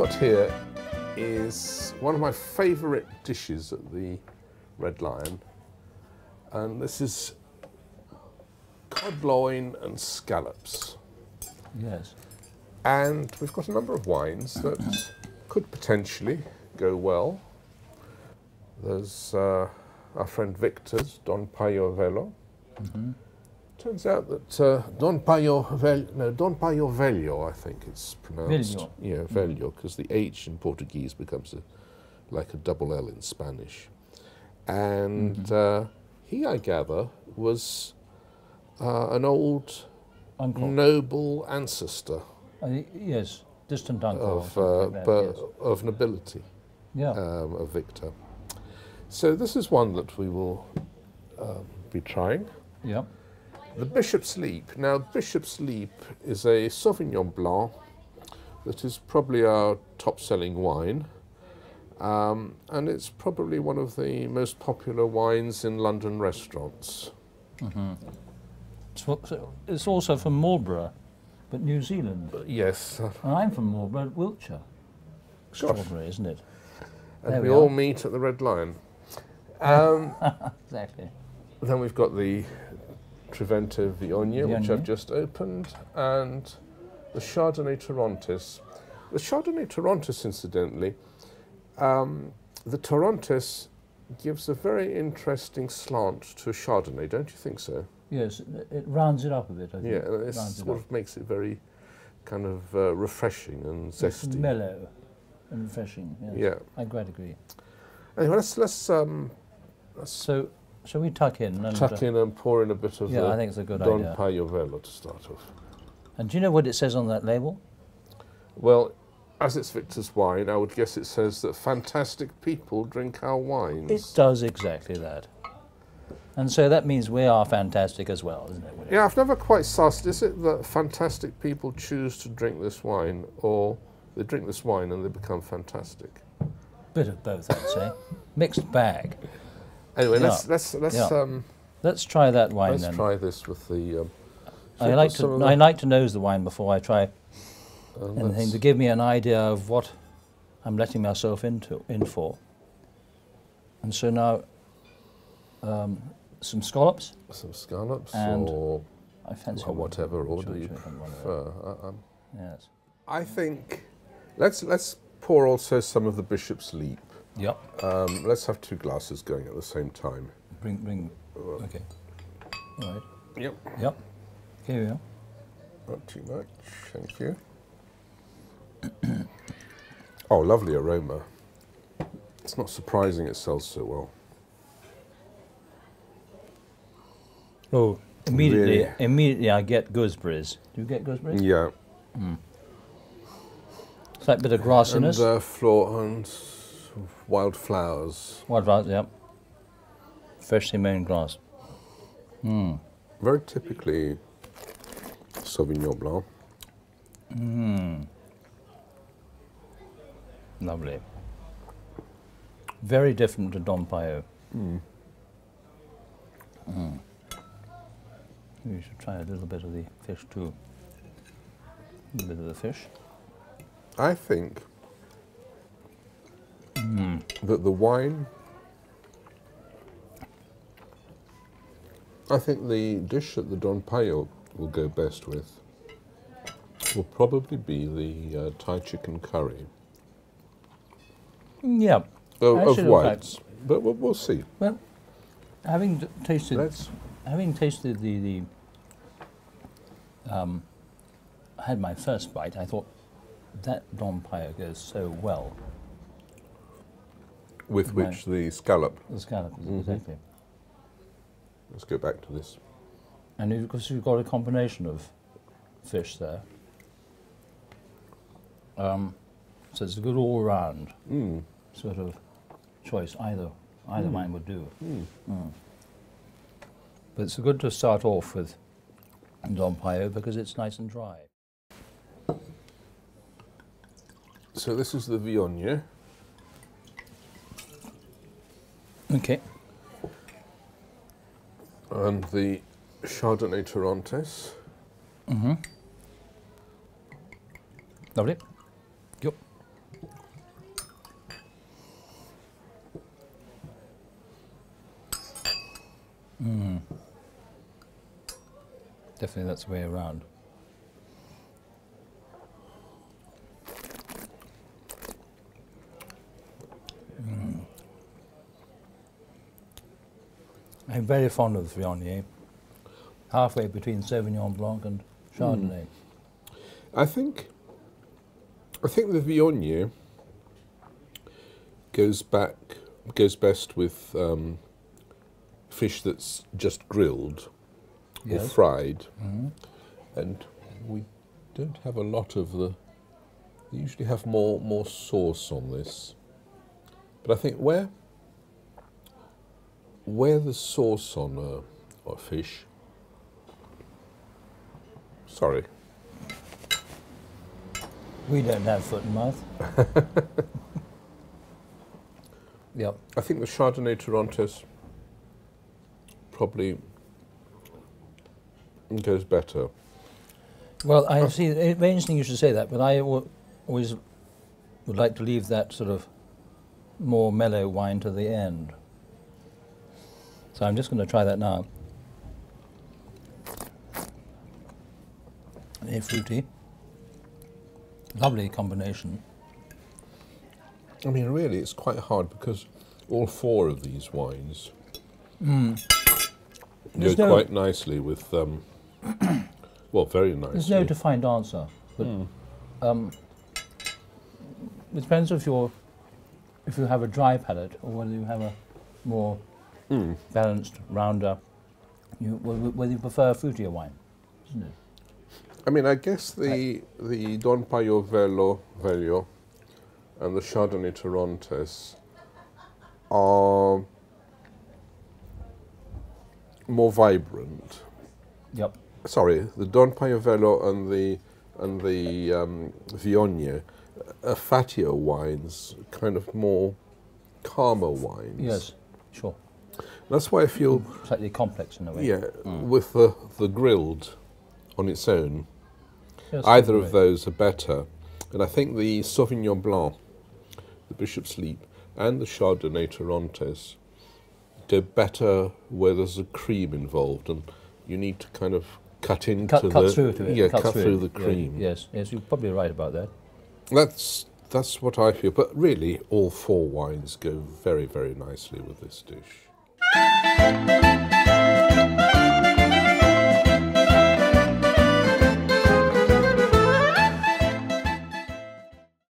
got here is one of my favourite dishes at the Red Lion, and this is cod loin and scallops. Yes. And we've got a number of wines that could potentially go well. There's our friend Victor's Don Paio Velo. Turns out that Don Paio Velho, I think it's pronounced. Velho. Yeah, Velho, because the H in Portuguese becomes like a double L in Spanish. And he, I gather, was an old Uncle. noble ancestor Yes, distant uncle. of nobility, Yeah. of Victor. So this is one that we will be trying. Yeah. The Bishop's Leap. Now, Bishop's Leap is a Sauvignon Blanc that is probably our top-selling wine, and it's probably one of the most popular wines in London restaurants. It's also from Marlborough, but New Zealand. Yes. And I'm from Marlborough, Wiltshire. Gosh. Extraordinary, isn't it? And There we we all are. meet at the Red Lion. Exactly. Then we've got the Trivento Viognier, which I've Viognier. just opened, and the Chardonnay Torontes. The Chardonnay Torontes, incidentally, the Torontes gives a very interesting slant to a Chardonnay, don't you think so? Yes, it rounds it up a bit, I think. Yeah, and it Rounds sort up. of makes it very kind of refreshing and It's zesty. mellow and refreshing. Yes. Yeah. I quite agree. Anyway, let's So, shall we tuck in? And, tuck in and pour in a bit of yeah, the I think it's a good Don idea. Paio Velo to start off. And do you know what it says on that label? Well, as it's Victor's wine, I would guess it says that fantastic people drink our wines. It does exactly that. And so that means we are fantastic as well, isn't it? Yeah, I've never quite sussed. Is it that fantastic people choose to drink this wine, or they drink this wine and they become fantastic? Bit of both, I'd say. Mixed bag. Anyway, Yeah. let's Let's try that wine then. try this with the. I like to nose the wine before I try anything let's- to give me an idea of what I'm letting myself in for. And so now, some scallops. some scallops and or I fancy whatever order Sure, you sure, prefer. Yes. I think let's pour also some of the Bishop's Leap. Yep. Let's have 2 glasses going at the same time. Bring. Okay. All right. Yep. Yep. Here we are. Not too much, thank you. Oh, lovely aroma. It's not surprising it sells so well. Oh, immediately, Really? immediately I get gooseberries. Do you get gooseberries? Yeah. It's like a bit of grassiness. And and wild flowers. Wildflowers, yep. Freshly mown grass. Very typically Sauvignon Blanc. Lovely. Very different to Don Paio. We should try a little bit of the fish too. A little bit of the fish. I think that the wine, I think the dish that the Don Paio will go best with will probably be the Thai chicken curry Yeah. of Actually, in whites, but we'll see. Well, having tasted Let's the had my first bite, I thought that Don Paio goes so well. with Right. which the scallop. The scallop, exactly. Let's go back to this. And because you've got a combination of fish there. So it's a good all-round sort of choice. Either wine would do. But it's good to start off with Don Paio because it's nice and dry. So this is the Viognier. Okay. And the Chardonnay Torontes. Lovely. Yep. Definitely that's the way around. I'm very fond of the Viognier. Halfway between Sauvignon Blanc and Chardonnay. I think the Viognier goes best with fish that's just grilled or fried, and we don't have a lot of the. They usually have more sauce on this, but I think where there's sauce on a fish. Sorry. We don't have foot and mouth. Yep. I think the Chardonnay Torontes probably goes better. Well, I see. It's very interesting you should say that, but I always would like to leave that sort of more mellow wine to the end. So I'm just going to try that now. A fruity, lovely combination. I mean, really, it's quite hard because all four of these wines go quite nicely with, well, very nicely. There's no defined answer, but it depends if you have a dry palate or whether you have a more balanced, rounder, whether you prefer a fruitier wine, isn't it? I mean, I guess the Don Paio Velho and the Chardonnay Torontes are more vibrant. Yep. Sorry, the Don Paio Velho and the Viognier are fattier wines, kind of more calmer wines. Yes, sure. That's why I feel slightly complex in a way. Yeah, with the grilled on its own. Yes, either of those are better. And I think the Sauvignon Blanc, the Bishop's Leap, and the Chardonnay Torontes go better where there's a cream involved, and you need to kind of cut through to it. Yeah, cut through the cream. Yeah, yes, you're probably right about that. That's what I feel. But really, all four wines go very, very nicely with this dish.